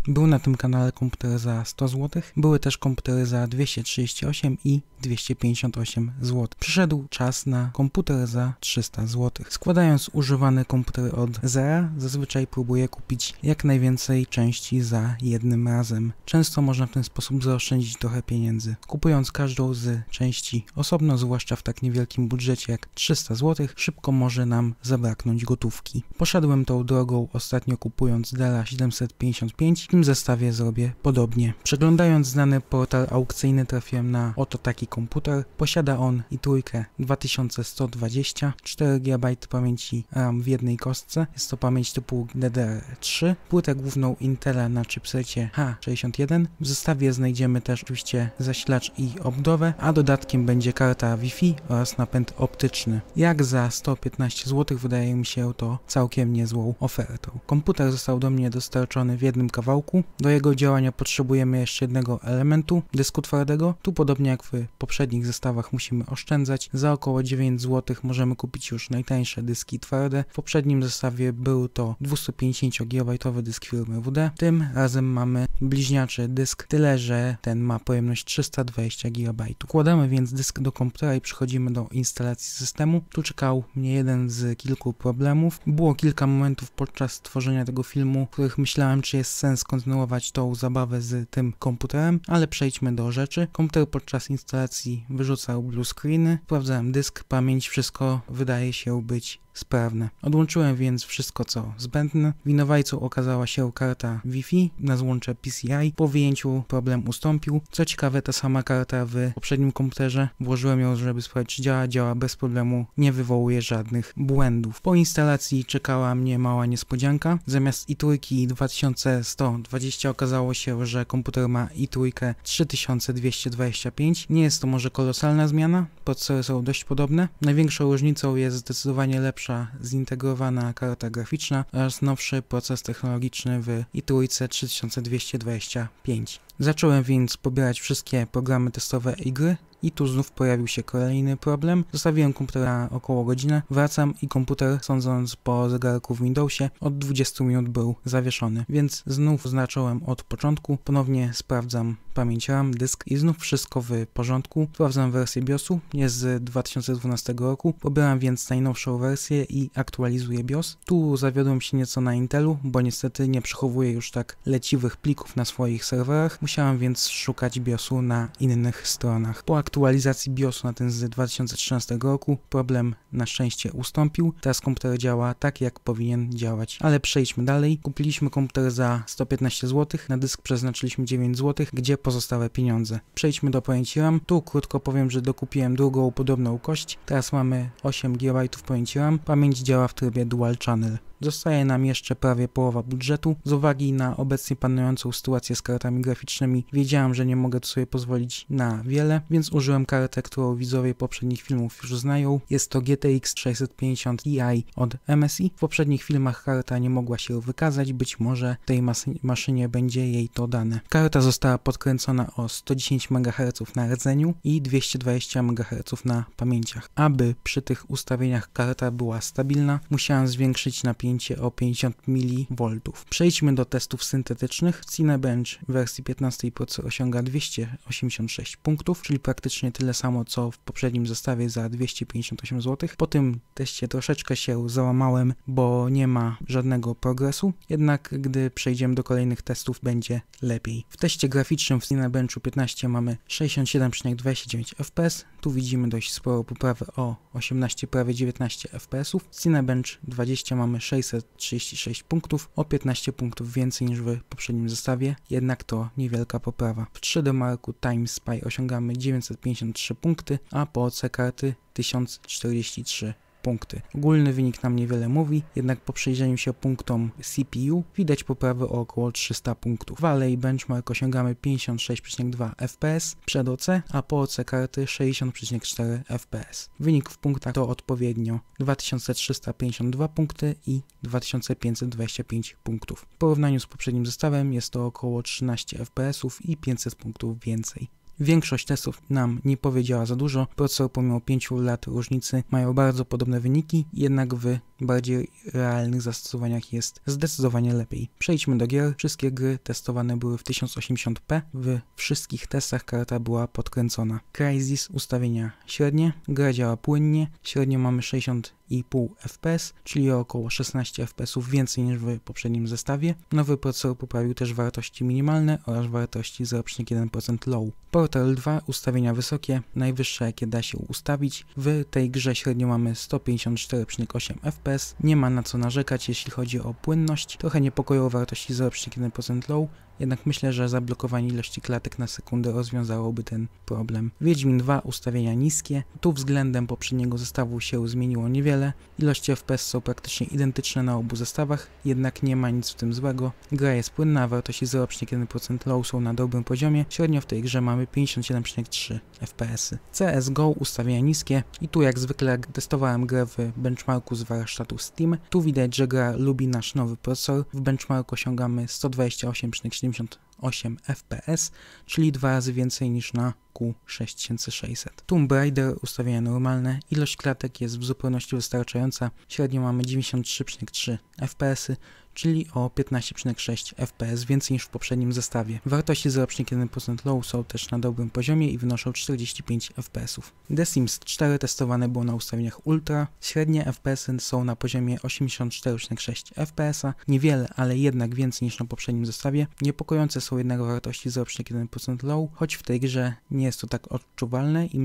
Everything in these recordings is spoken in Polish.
Był na tym kanale komputer za 100 zł, były też komputery za 238 i 258 zł. Przyszedł czas na komputer za 300 zł. Składając używane komputery od zera, zazwyczaj próbuję kupić jak najwięcej części za jednym razem. Często można w ten sposób zaoszczędzić trochę pieniędzy. Kupując każdą z części osobno, zwłaszcza w tak niewielkim budżecie jak 300 zł, szybko może nam zabraknąć gotówki. Poszedłem tą drogą ostatnio kupując Della 755, w tym zestawie zrobię podobnie. Przeglądając znany portal aukcyjny trafiłem na oto taki komputer. Posiada on i3 2120, 4 GB pamięci RAM w jednej kostce. Jest to pamięć typu DDR3, płytę główną Intela na chipsecie H61. W zestawie znajdziemy też oczywiście zasilacz i obudowę, a dodatkiem będzie karta Wi-Fi oraz napęd optyczny. Jak za 115 zł wydaje mi się to całkiem niezłą ofertą. Komputer został do mnie dostarczony w jednym kawałku. Do jego działania potrzebujemy jeszcze jednego elementu, dysku twardego. Tu podobnie jak w poprzednich zestawach musimy oszczędzać. Za około 9 zł możemy kupić już najtańsze dyski twarde. W poprzednim zestawie był to 250 GB dysk firmy WD. Tym razem mamy bliźniaczy dysk, tyle że ten ma pojemność 320 GB. Wkładamy więc dysk do komputera i przechodzimy do instalacji systemu. Tu czekał mnie jeden z kilku problemów. Było kilka momentów podczas tworzenia tego filmu, w których myślałem, czy jest sens kontynuować tą zabawę z tym komputerem, ale przejdźmy do rzeczy. Komputer podczas instalacji wyrzucał blue screeny, sprawdzałem dysk, pamięć, wszystko wydaje się być sprawne. Odłączyłem więc wszystko co zbędne. Winowajcą okazała się karta Wi-Fi na złącze PCI. Po wyjęciu problem ustąpił. Co ciekawe, ta sama karta w poprzednim komputerze. Włożyłem ją, żeby sprawdzić, czy działa. Działa bez problemu, nie wywołuje żadnych błędów. Po instalacji czekała mnie mała niespodzianka. Zamiast i3 2120 okazało się, że komputer ma i3 3225. Nie jest to może kolosalna zmiana, procesory są dość podobne. Największą różnicą jest zdecydowanie lepsza zintegrowana karta graficzna oraz nowszy proces technologiczny w i3 3225. Zacząłem więc pobierać wszystkie programy testowe i gry. I tu znów pojawił się kolejny problem. Zostawiłem komputer na około godzinę, wracam i komputer, sądząc po zegarku w Windowsie, od 20 minut był zawieszony. Więc znów zacząłem od początku, ponownie sprawdzam pamięć RAM, dysk i znów wszystko w porządku. Sprawdzam wersję BIOSu, jest z 2012 roku, pobieram więc najnowszą wersję i aktualizuję BIOS. Tu zawiodłem się nieco na Intelu, bo niestety nie przechowuję już tak leciwych plików na swoich serwerach. Musiałem więc szukać BIOSu na innych stronach. Po aktualizacji BIOSu na ten z 2013 roku problem na szczęście ustąpił. Teraz komputer działa tak, jak powinien działać. Ale przejdźmy dalej. Kupiliśmy komputer za 115 zł, na dysk przeznaczyliśmy 9 zł, gdzie pozostałe pieniądze. Przejdźmy do pamięci RAM. Tu krótko powiem, że dokupiłem drugą podobną kość. Teraz mamy 8 GB pamięci RAM. Pamięć działa w trybie Dual Channel. Zostaje nam jeszcze prawie połowa budżetu. Z uwagi na obecnie panującą sytuację z kartami graficznymi wiedziałem, że nie mogę tu sobie pozwolić na wiele, więc użyłem kartę, którą widzowie poprzednich filmów już znają. Jest to GTX 650 Ti od MSI. W poprzednich filmach karta nie mogła się wykazać, być może w tej maszynie będzie jej to dane. Karta została podkręcona o 110 MHz na rdzeniu i 220 MHz na pamięciach. Aby przy tych ustawieniach karta była stabilna, musiałem zwiększyć napięcie o 50 mV. Przejdźmy do testów syntetycznych. Cinebench w wersji 15 procesor osiąga 286 punktów, czyli praktycznie tyle samo co w poprzednim zestawie za 258 zł. Po tym teście troszeczkę się załamałem, bo nie ma żadnego progresu, jednak gdy przejdziemy do kolejnych testów będzie lepiej. W teście graficznym w Cinebenchu 15 mamy 67,29 fps. Tu widzimy dość sporą poprawę o 18, prawie 19 fps. W Cinebench 20 mamy 636 punktów, o 15 punktów więcej niż w poprzednim zestawie, jednak to niewielka poprawa. W 3D Marku Time Spy osiągamy 953 punkty, a po OC karty 1043 punkty. Ogólny wynik nam niewiele mówi, jednak po przejrzeniu się punktom CPU widać poprawę o około 300 punktów. Dalej benchmark osiągamy 56,2 fps przed OC, a po OC karty 60,4 fps. Wynik w punktach to odpowiednio 2352 punkty i 2525 punktów. W porównaniu z poprzednim zestawem jest to około 13 fps i 500 punktów więcej. Większość testów nam nie powiedziała za dużo, procesor pomimo 5 lat różnicy mają bardzo podobne wyniki, jednak w bardziej realnych zastosowaniach jest zdecydowanie lepiej. Przejdźmy do gier. Wszystkie gry testowane były w 1080p. W wszystkich testach karta była podkręcona. Crysis ustawienia średnie, gra działa płynnie, średnio mamy 60,5 fps, czyli około 16 fps więcej niż w poprzednim zestawie. Nowy procesor poprawił też wartości minimalne oraz wartości 0,1% low. Portal 2 ustawienia wysokie, najwyższe jakie da się ustawić. W tej grze średnio mamy 154,8 fps. Nie ma na co narzekać, jeśli chodzi o płynność. Trochę niepokoją wartości 0,1% low, jednak myślę, że zablokowanie ilości klatek na sekundę rozwiązałoby ten problem. Wiedźmin 2 ustawienia niskie. Tu względem poprzedniego zestawu się zmieniło niewiele. Ilości FPS są praktycznie identyczne na obu zestawach, jednak nie ma nic w tym złego. Gra jest płynna, a wartości 0,1% low są na dobrym poziomie. Średnio w tej grze mamy 57,3 fps. CSGO ustawienia niskie i tu jak zwykle testowałem grę w benchmarku z warsztatu Steam. Tu widać, że gra lubi nasz nowy procesor. W benchmarku osiągamy 128,78 fps, czyli 2 razy więcej niż na Q6600. Tomb Raider ustawienia normalne, ilość klatek jest w zupełności wystarczająca, średnio mamy 93,3 fps, czyli o 15,6 fps więcej niż w poprzednim zestawie. Wartości 0,1% low są też na dobrym poziomie i wynoszą 45 fps. The Sims 4 testowane było na ustawieniach ultra, średnie fps są na poziomie 84,6 fps, niewiele, ale jednak więcej niż na poprzednim zestawie. Niepokojące są jednak wartości 0,1% low, choć w tej grze nie jest to tak odczuwalne i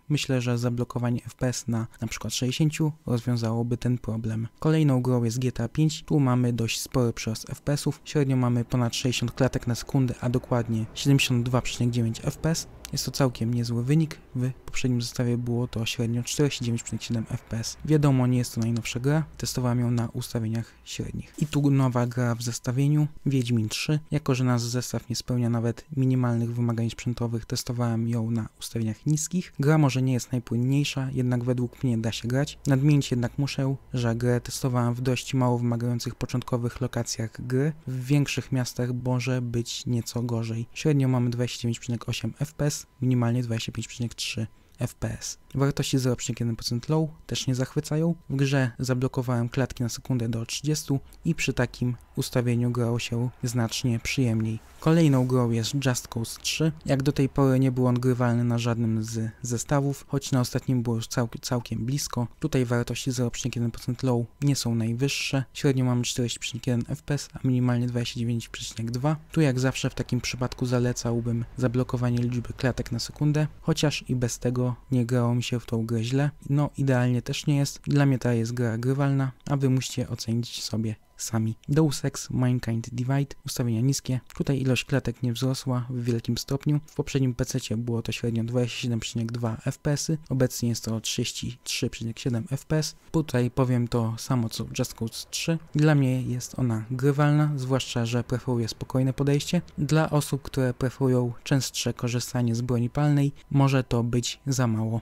myślę, że zablokowanie FPS na przykład 60 rozwiązałoby ten problem. Kolejną grą jest GTA 5, tu mamy dość spory przyrost FPS-ów, średnio mamy ponad 60 klatek na sekundę, a dokładnie 72,9 FPS. Jest to całkiem niezły wynik, w poprzednim zestawie było to średnio 49,7 fps. Wiadomo, nie jest to najnowsza gra, testowałem ją na ustawieniach średnich. I tu nowa gra w zestawieniu, Wiedźmin 3. Jako że nasz zestaw nie spełnia nawet minimalnych wymagań sprzętowych, testowałem ją na ustawieniach niskich. Gra może nie jest najpłynniejsza, jednak według mnie da się grać. Nadmienić jednak muszę, że grę testowałem w dość mało wymagających początkowych lokacjach gry. W większych miastach może być nieco gorzej. Średnio mamy 29,8 fps, minimalnie 25,3 fps. Wartości 0,1% low też nie zachwycają. W grze zablokowałem klatki na sekundę do 30 i przy takim ustawieniu grało się znacznie przyjemniej. Kolejną grą jest Just Cause 3. Jak do tej pory nie był on grywalny na żadnym z zestawów, choć na ostatnim było już całkiem blisko. Tutaj wartości 0,1% low nie są najwyższe. Średnio mamy 40,1 fps, a minimalnie 29,2. Tu jak zawsze w takim przypadku zalecałbym zablokowanie liczby klatek na sekundę, chociaż i bez tego nie grało mi się w tą grę źle. No idealnie też nie jest. Dla mnie ta jest gra grywalna, a wy musicie ocenić sobie sami. Deus Ex Mankind Divide, ustawienia niskie. Tutaj ilość klatek nie wzrosła w wielkim stopniu. W poprzednim PC było to średnio 27,2 fps, obecnie jest to 33,7 fps. Tutaj powiem to samo co w Just Cause 3. Dla mnie jest ona grywalna, zwłaszcza, że preferuję spokojne podejście. Dla osób, które preferują częstsze korzystanie z broni palnej, może to być za mało.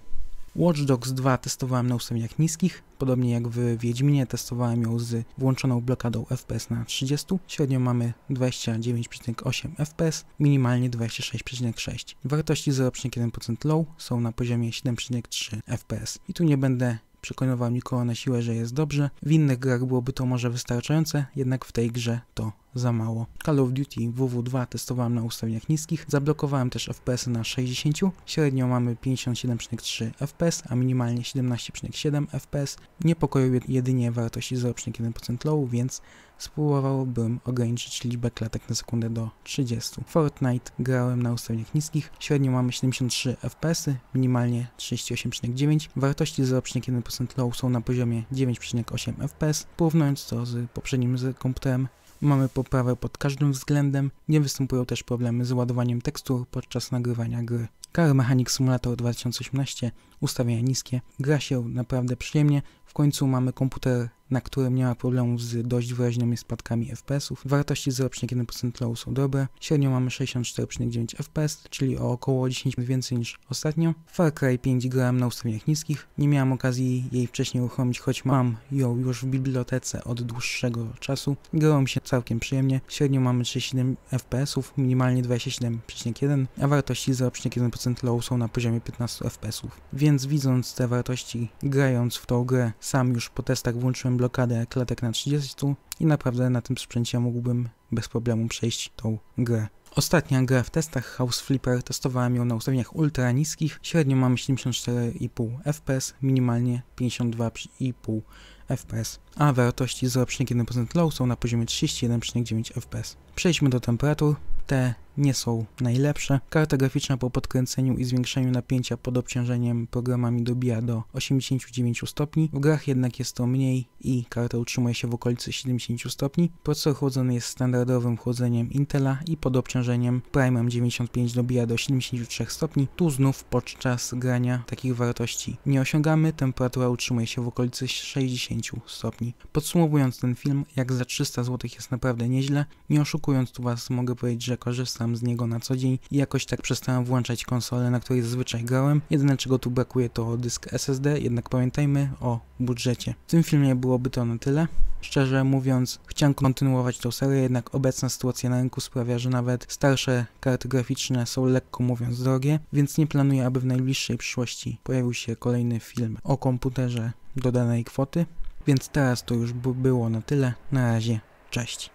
Watch Dogs 2 testowałem na ustawieniach niskich, podobnie jak w Wiedźminie testowałem ją z włączoną blokadą FPS na 30, średnio mamy 29,8 fps, minimalnie 26,6. Wartości 0,1% low są na poziomie 7,3 fps. I tu nie będę przekonywał nikogo na siłę, że jest dobrze. W innych grach byłoby to może wystarczające, jednak w tej grze to za mało. Call of Duty WW2 testowałem na ustawieniach niskich, zablokowałem też FPS na 60, średnio mamy 57,3 fps, a minimalnie 17,7 fps. Niepokoją jedynie wartości 0,1% low, więc spróbowałbym ograniczyć liczbę klatek na sekundę do 30. Fortnite grałem na ustawieniach niskich, średnio mamy 73 fps, minimalnie 38,9. Wartości 0,1% low są na poziomie 9,8 fps. Porównując to z poprzednim komputerem, mamy poprawę pod każdym względem, nie występują też problemy z ładowaniem tekstur podczas nagrywania gry. Car Mechanic Simulator 2018, ustawienia niskie, gra się naprawdę przyjemnie, w końcu mamy komputer na którym nie ma problemu z dość wyraźnymi spadkami FPS-ów. Wartości 0,1% low są dobre. Średnio mamy 64,9 FPS, czyli o około 10 więcej niż ostatnio. Far Cry 5 grałem na ustawieniach niskich. Nie miałem okazji jej wcześniej uruchomić, choć mam ją już w bibliotece od dłuższego czasu. Grało mi się całkiem przyjemnie. Średnio mamy 37 FPS-ów, minimalnie 27,1, a wartości 0,1% low są na poziomie 15 FPS-ów. Więc widząc te wartości, grając w tą grę, sam już po testach włączyłem blokadę klatek na 30 i naprawdę na tym sprzęcie mógłbym bez problemu przejść tą grę. Ostatnia gra w testach, House Flipper, testowałem ją na ustawieniach ultra niskich. Średnio mamy 74,5 FPS, minimalnie 52,5 FPS, a wartości 0,1% low są na poziomie 31,9 FPS. Przejdźmy do temperatur. Te nie są najlepsze. Karta graficzna po podkręceniu i zwiększeniu napięcia pod obciążeniem programami dobija do 89 stopni. W grach jednak jest to mniej i karta utrzymuje się w okolicy 70 stopni. Procesor chłodzony jest standardowym chłodzeniem Intela i pod obciążeniem Prime'em 95 dobija do 73 stopni. Tu znów podczas grania takich wartości nie osiągamy. Temperatura utrzymuje się w okolicy 60 stopni. Podsumowując ten film, jak za 300 zł jest naprawdę nieźle. Nie oszukując tu was, mogę powiedzieć, że korzystam z niego na co dzień i jakoś tak przestałem włączać konsolę, na której zazwyczaj grałem. Jedyne czego tu brakuje to dysk SSD, jednak pamiętajmy o budżecie. W tym filmie byłoby to na tyle. Szczerze mówiąc, chciałem kontynuować tą serię, jednak obecna sytuacja na rynku sprawia, że nawet starsze karty graficzne są lekko mówiąc drogie, więc nie planuję, aby w najbliższej przyszłości pojawił się kolejny film o komputerze do danej kwoty. Więc teraz to już było na tyle. Na razie, cześć.